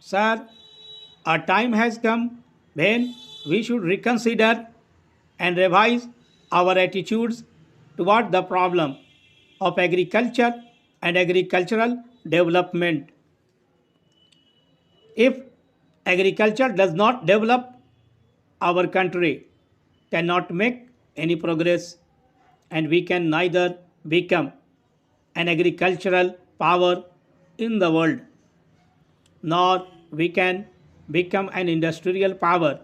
Sir, a time has come when we should reconsider and revise our attitudes toward the problem of agriculture and agricultural development. If agriculture does not develop, our country cannot make any progress, and we can neither become an agricultural power in the world nor we can become an industrial power.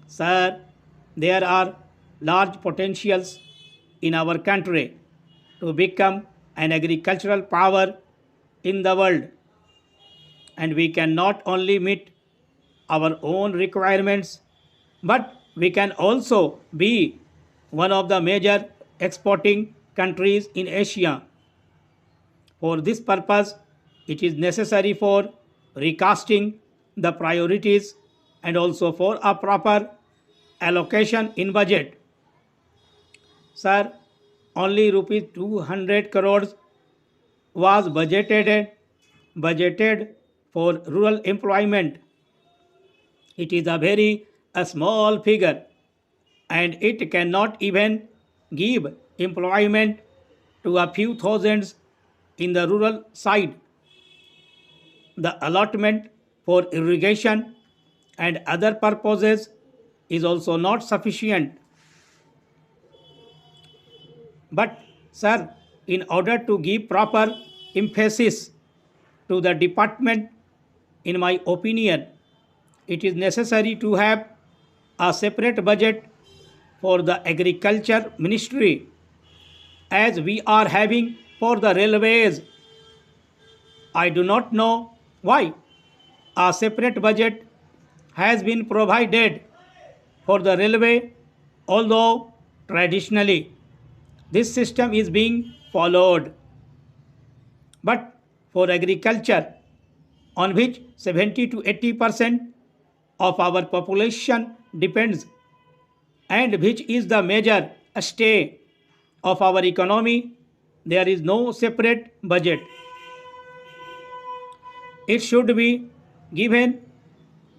Sir, there are large potentials in our country to become an agricultural power in the world, and we can not only meet our own requirements, but we can also be one of the major exporting countries in Asia. For this purpose, it is necessary for recasting the priorities and also for a proper allocation in budget. Sir, only rupees 200 crores was budgeted for rural employment. It is a small figure, and it cannot even give employment to a few thousands in the rural side. The allotment for irrigation and other purposes is also not sufficient. But, sir, in order to give proper emphasis to the department, in my opinion, it is necessary to have a separate budget for the agriculture ministry as we are having for the railways. I do not know why a separate budget has been provided for the railway, although traditionally this system is being followed. But for agriculture, on which 70 to 80% of our population depends, and which is the major stay of our economy, there is no separate budget. It should be given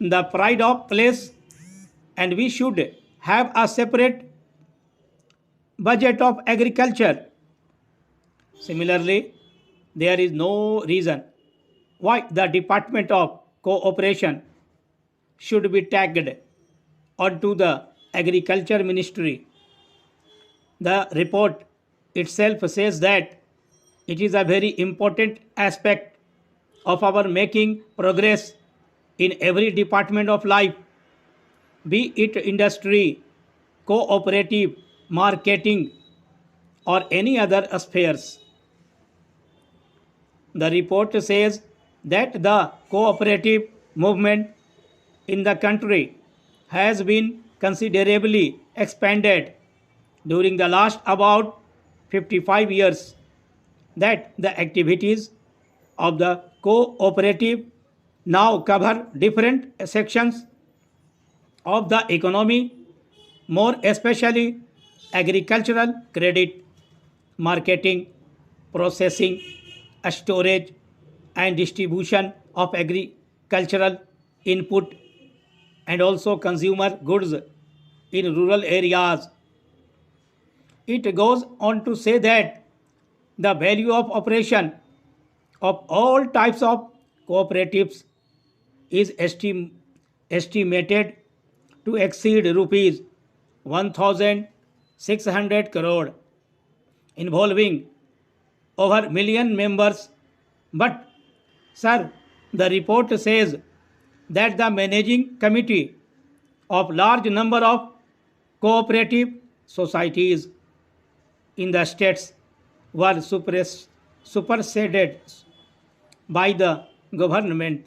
the pride of place, and we should have a separate budget of agriculture. Similarly, there is no reason why the Department of Cooperation should be tagged onto the Agriculture Ministry. The report itself says that it is a very important aspect of our making progress in every department of life, be it industry, cooperative, marketing, or any other spheres. The report says that the cooperative movement in the country has been considerably expanded during the last about 55 years, that the activities of the cooperative now cover different sections of the economy, more especially agricultural credit, marketing, processing, storage, and distribution of agricultural input, and also consumer goods in rural areas. It goes on to say that the value of operation of all types of cooperatives is estimated to exceed rupees 1,600 crore, involving over million members. But, sir, the report says that the managing committee of large number of cooperative societies in the states were superseded by the government.